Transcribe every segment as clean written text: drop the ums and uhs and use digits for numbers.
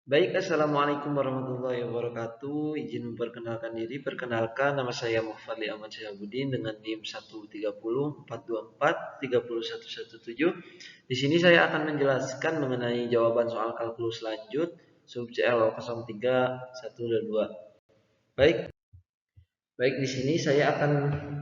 Baik, assalamualaikum warahmatullahi wabarakatuh. Izin memperkenalkan diri. Perkenalkan, nama saya Muhammad Ahmad Syahabudin dengan NIM 130 424 30117. Di sini saya akan menjelaskan mengenai jawaban soal kalkulus lanjut sub CL 03122. Baik, baik di sini saya akan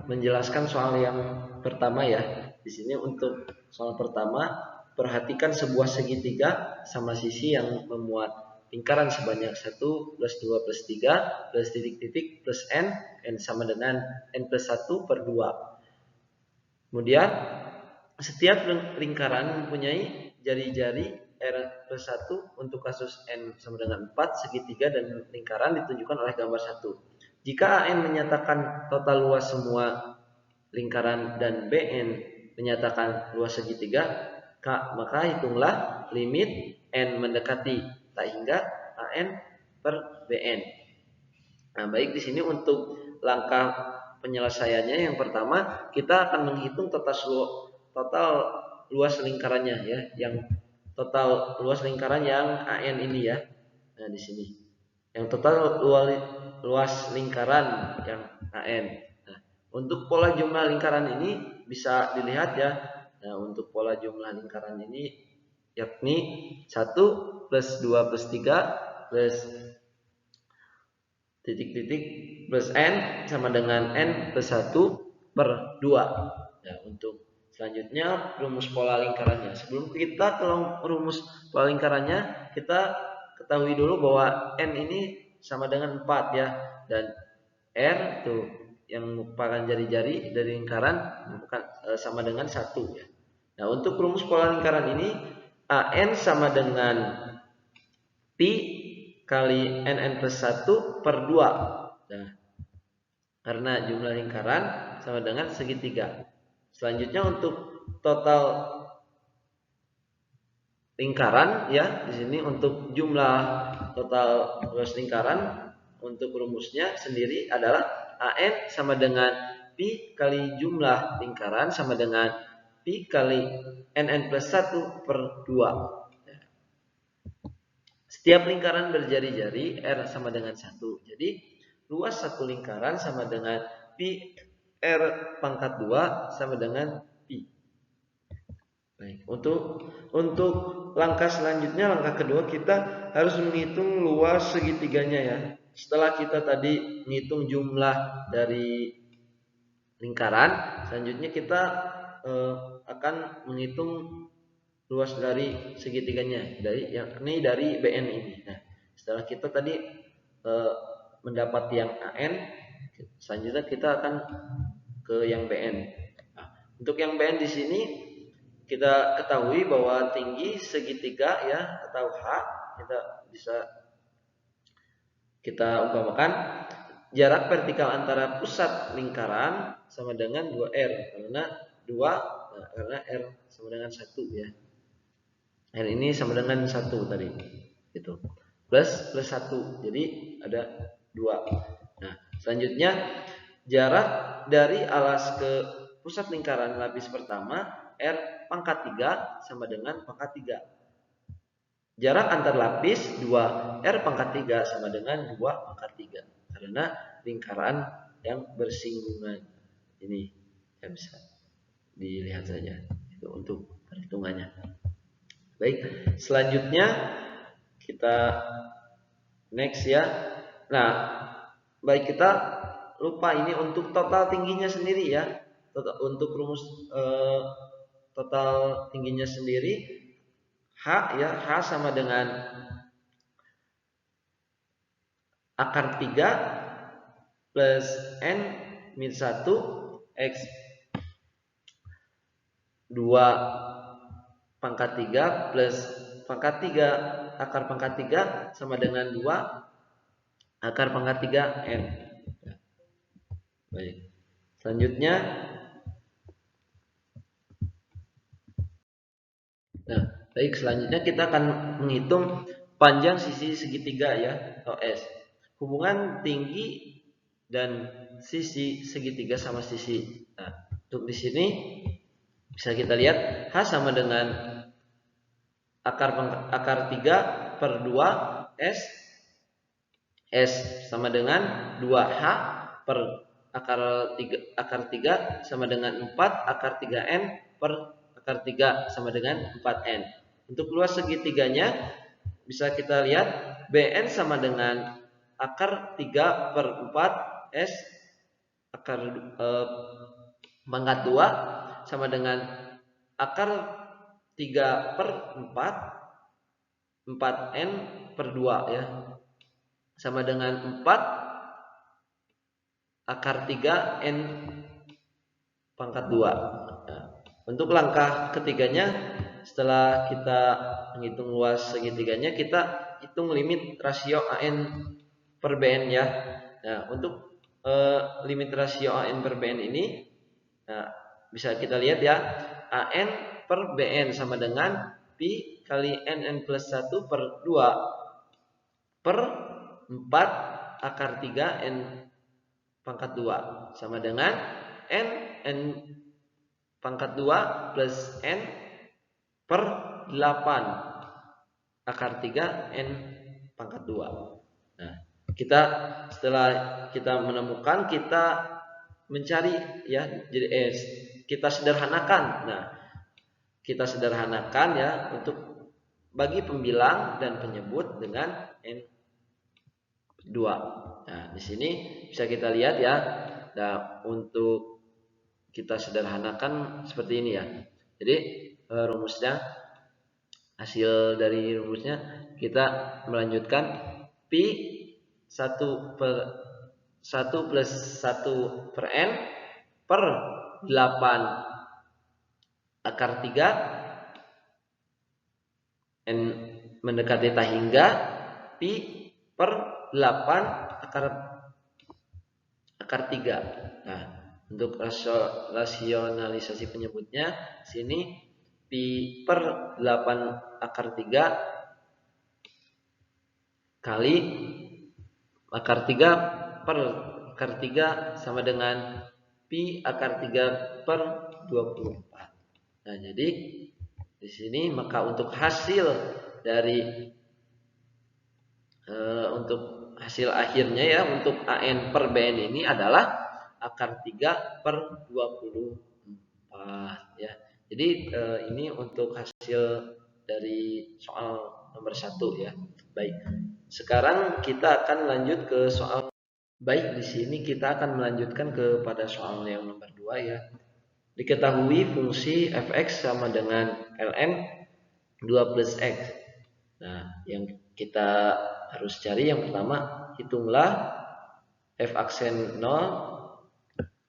menjelaskan soal yang pertama ya. Di sini untuk soal pertama, perhatikan sebuah segitiga sama sisi yang memuat lingkaran sebanyak 1 plus 2 plus 3 plus titik-titik plus n sama dengan n plus 1 per 2. Kemudian setiap lingkaran mempunyai jari-jari R plus 1 untuk kasus n sama dengan 4, segitiga dan lingkaran ditunjukkan oleh gambar 1. Jika AN menyatakan total luas semua lingkaran dan BN menyatakan luas segitiga, maka hitunglah limit N mendekati tak hingga AN per BN. Nah, baik di sini untuk langkah penyelesaiannya yang pertama kita akan menghitung total luas lingkarannya ya, yang total luas lingkaran yang AN ini ya. Nah, di sini yang total luas lingkaran yang AN. Nah, untuk pola jumlah lingkaran ini bisa dilihat ya. Nah, untuk pola jumlah lingkaran ini yakni 1 plus 2 plus 3 plus titik-titik plus n sama dengan n plus 1 per 2. Ya, untuk selanjutnya rumus pola lingkarannya. Sebelum kita ke rumus pola lingkarannya, kita ketahui dulu bahwa n ini sama dengan 4 ya, dan r tuh yang merupakan jari-jari dari lingkaran sama dengan 1 ya. Nah, untuk rumus pola lingkaran ini AN sama dengan pi kali nn plus 1 per 2. Nah, karena jumlah lingkaran sama dengan segitiga. Selanjutnya untuk total lingkaran ya, di sini untuk jumlah total luas lingkaran untuk rumusnya sendiri adalah AN sama dengan pi kali jumlah lingkaran sama dengan pi kali nn plus 1 per 2. Setiap lingkaran berjari-jari R sama dengan 1. Jadi luas satu lingkaran sama dengan pi R pangkat 2 sama dengan pi. Baik, untuk langkah selanjutnya, langkah kedua kita harus menghitung luas segitiganya ya. Setelah kita tadi menghitung jumlah dari lingkaran, selanjutnya kita akan menghitung luas dari segitiganya, yakni dari BN ini. Nah, setelah kita tadi mendapat yang AN, selanjutnya kita akan ke yang BN. Nah, untuk yang BN di sini kita ketahui bahwa tinggi segitiga ya atau H kita umpamakan jarak vertikal antara pusat lingkaran sama dengan 2R karena R sama dengan 1 ya. R ini sama dengan 1 tadi. Gitu. Plus 1. Jadi ada 2. Nah, selanjutnya jarak dari alas ke pusat lingkaran lapis pertama R pangkat 3 sama dengan pangkat 3. Jarak antar lapis 2 R pangkat 3 sama dengan 2 pangkat 3. Karena lingkaran yang bersinggungan. Ini yang bisa dilihat saja. Itu untuk perhitungannya. Baik, selanjutnya kita next ya. Nah, baik kita lupa ini untuk total tingginya sendiri ya. Untuk rumus total tingginya sendiri H ya, H sama dengan akar 3 plus N min 1 X 2 pangkat 3 plus pangkat 3 akar pangkat 3 sama dengan 2 akar pangkat 3 N. Baik. Selanjutnya baik, selanjutnya kita akan menghitung panjang sisi segitiga ya, atau S. Hubungan tinggi dan sisi segitiga sama sisi. Nah, untuk di sini bisa kita lihat H sama dengan akar 3 per 2 S sama dengan 2H per akar 3 sama dengan 4 akar 3N per akar 3 sama dengan 4N. Untuk luas segitiganya bisa kita lihat BN sama dengan akar 3 per 4 S akar pangkat 2 sama dengan akar 3 per 4 4N per 2 ya, sama dengan 4 akar 3N pangkat 2. Nah, untuk langkah ketiganya, setelah kita menghitung luas segitiganya, kita hitung limit rasio AN per BN ya. Nah, untuk limit rasio AN per BN ini, nah, bisa kita lihat ya, AN per BN sama dengan Pi kali NN plus 1 per 2 per 4 akar 3 N pangkat 2 sama dengan N pangkat 2 plus N per 8 akar 3 N pangkat 2. Nah, setelah kita menemukan, kita mencari ya, jadi kita sederhanakan. Nah, kita sederhanakan ya untuk bagi pembilang dan penyebut dengan N2. Nah, di sini bisa kita lihat ya. Nah, untuk kita sederhanakan seperti ini ya. Jadi rumusnya, hasil dari rumusnya kita melanjutkan Pi 1 plus 1 per N per 8 akar 3 N mendekati tak hingga Pi per 8 akar 3. Nah, untuk rasionalisasi penyebutnya sini Pi per 8 akar 3 kali akar 3 per akar 3 sama dengan Pi akar 3 per 24. Nah, jadi di sini maka untuk hasil dari untuk hasil akhirnya ya, untuk AN per BN ini adalah akar 3 per 24 ya. Jadi ini untuk hasil dari soal nomor 1 ya. Baik. Sekarang kita akan lanjut ke soal. Baik, di sini kita akan melanjutkan kepada soal yang nomor 2 ya. Diketahui fungsi fx sama dengan ln 2 plus x. Nah, yang kita harus cari yang pertama, hitunglah f aksen 0,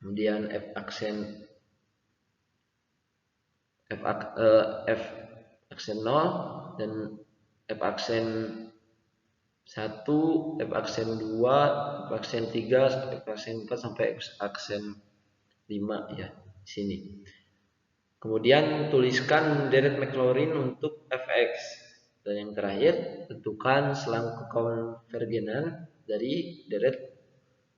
kemudian f aksen 0 dan f aksen 1, f aksen 2, f aksen 3, f aksen 4 sampai f aksen 5 ya di sini. Kemudian tuliskan deret Maclaurin untuk fx. Dan yang terakhir, tentukan selang kekonvergenan dari deret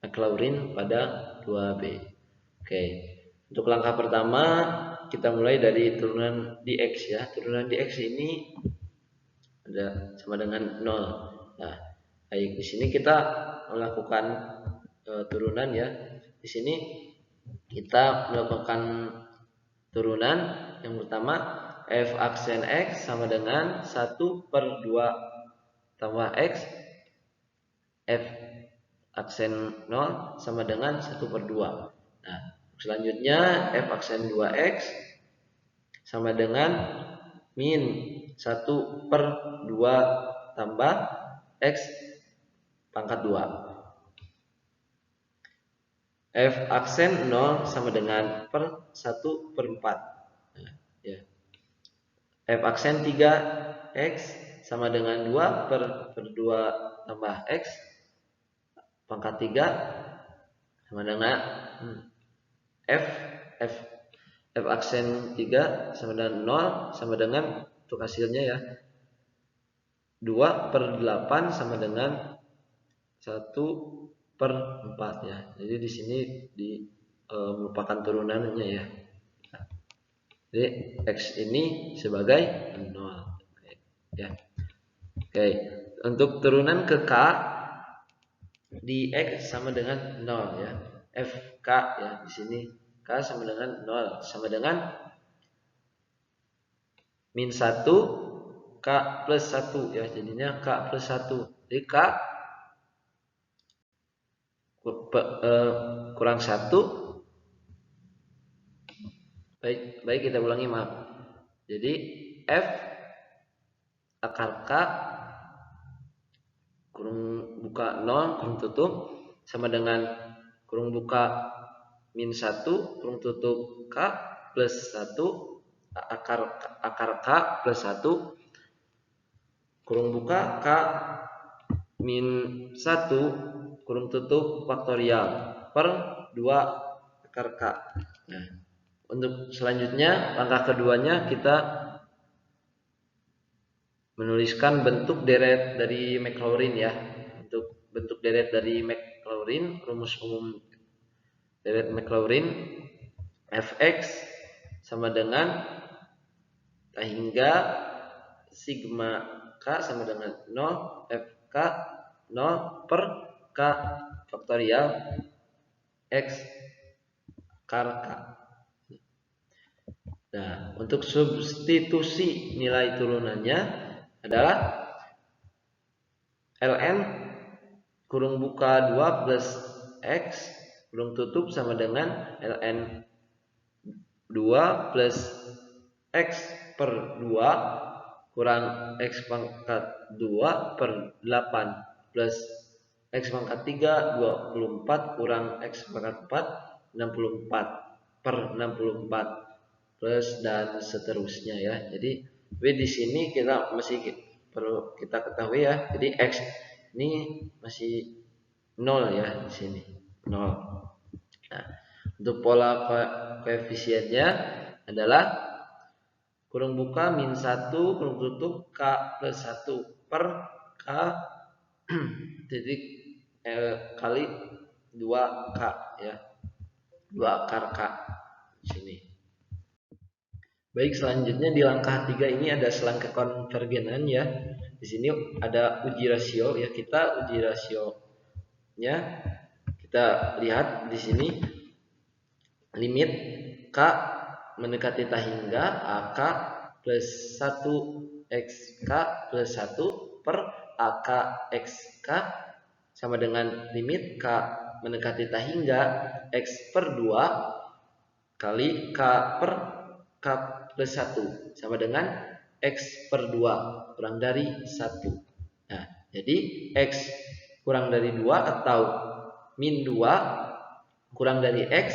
Maclaurin pada 2B. Oke. Untuk langkah pertama, kita mulai dari turunan dx ya. Turunan dx ini ada sama dengan 0. Nah, baik, di sini kita melakukan turunan ya. Di sini kita melakukan turunan yang pertama, f aksen x sama dengan 1 per 2 tambah x, f aksen 0 sama dengan 1 per 2. Nah, selanjutnya f aksen 2x sama dengan min 1 per 2 tambah x pangkat 2. F aksen 0 sama dengan per 1 per 4. Nah, ya. F aksen 3x sama dengan 2 per 2 tambah x pangkat 3 sama dengan f aksen 3 sama dengan 0 sama dengan, untuk hasilnya ya, 2 per 8 sama dengan 1 per 4 ya. Jadi di sini merupakan turunannya ya. Jadi x ini sebagai 0 ya. Oke, untuk turunan ke K di X sama dengan 0 ya. FK ya, di sini K sama dengan 0 sama dengan min 1 K plus 1 ya, jadinya K plus 1. Jadi K kurang 1. Baik kita ulangi, maaf. Jadi F akar K kurung buka 0 kurung tutup sama dengan kurung buka min 1 kurung tutup K plus 1 akar K plus 1 kurung buka K min 1 kurung tutup faktorial per 2 akar K. Nah, untuk selanjutnya langkah keduanya kita menuliskan bentuk deret dari Maclaurin ya. Untuk bentuk deret dari Maclaurin, rumus umum deret Maclaurin fx sama dengan hingga sigma k sama dengan 0 fk 0 per k faktorial x akar k. Nah, untuk substitusi nilai turunannya adalah ln kurung buka 2 plus x kurung tutup sama dengan ln 2 plus x per 2 kurang x pangkat 2 per 8 plus x pangkat 3 24 kurang x pangkat 4 64 per 64 plus dan seterusnya ya. Jadi di sini kita masih perlu kita ketahui ya. Jadi x ini masih 0 ya di sini. 0. Nah, untuk pola koefisiennya adalah kurung buka min 1 kurung tutup K plus 1 per K titik kali 2K ya. 2 akar K di sini. Baik, selanjutnya di langkah 3 ini ada selang kekonvergenan ya. Di sini ada uji rasio ya, kita uji rasionya kita lihat di sini limit K mendekati hingga AK plus 1 XK plus 1 per AK XK sama dengan limit K mendekati hingga X per 2 kali K per K plus 1 sama dengan X per 2 kurang dari 1. Nah, jadi X kurang dari 2 atau min 2 kurang dari X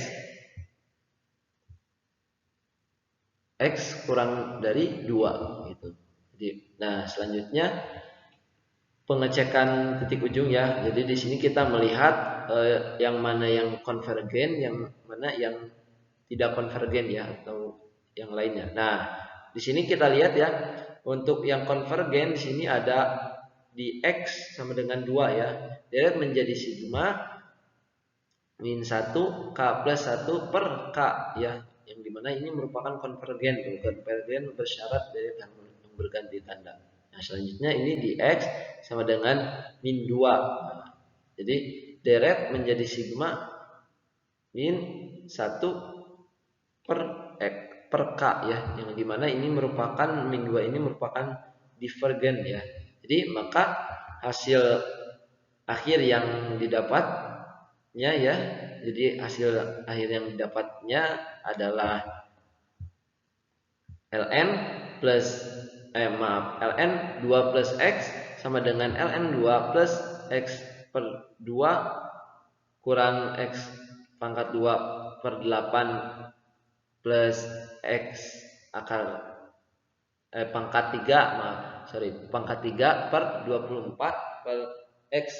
kurang dari 2 gitu. Jadi, nah selanjutnya pengecekan titik ujung ya. Jadi di sini kita melihat yang mana yang konvergen, yang mana yang tidak konvergen ya, atau yang lainnya. Nah, di sini kita lihat ya, untuk yang konvergen di sini ada di X sama dengan 2 ya. Deret menjadi sigma min 1 K plus 1 per K ya. Yang dimana ini merupakan konvergen. Konvergen bersyarat deret yang berganti tanda. Nah, selanjutnya ini di X sama dengan min 2. Nah, jadi deret menjadi sigma min 1 per K ya, yang dimana ini merupakan min 2 ini merupakan divergen ya. Jadi maka hasil akhir yang didapatnya ya, jadi hasil akhir yang didapatnya adalah ln plus ln 2 plus x sama dengan ln 2 plus x per 2 kurang x pangkat 2 per 8 plus x akar pangkat 3 pangkat 3 per 24 per x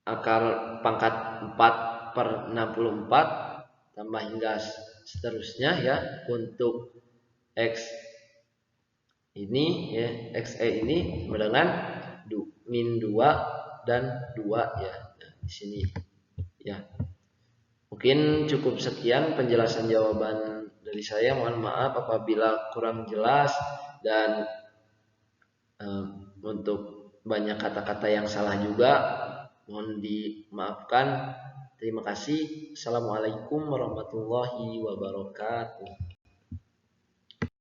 akar pangkat 4 per 64 tambah hingga seterusnya ya. Untuk x ini ya, xe ini sama dengan min 2 dan 2 ya. Nah, di sini ya. Mungkin cukup sekian penjelasan jawaban dari saya. Mohon maaf apabila kurang jelas dan Untuk banyak kata-kata yang salah juga mohon dimaafkan. Terima kasih. Assalamualaikum warahmatullahi wabarakatuh.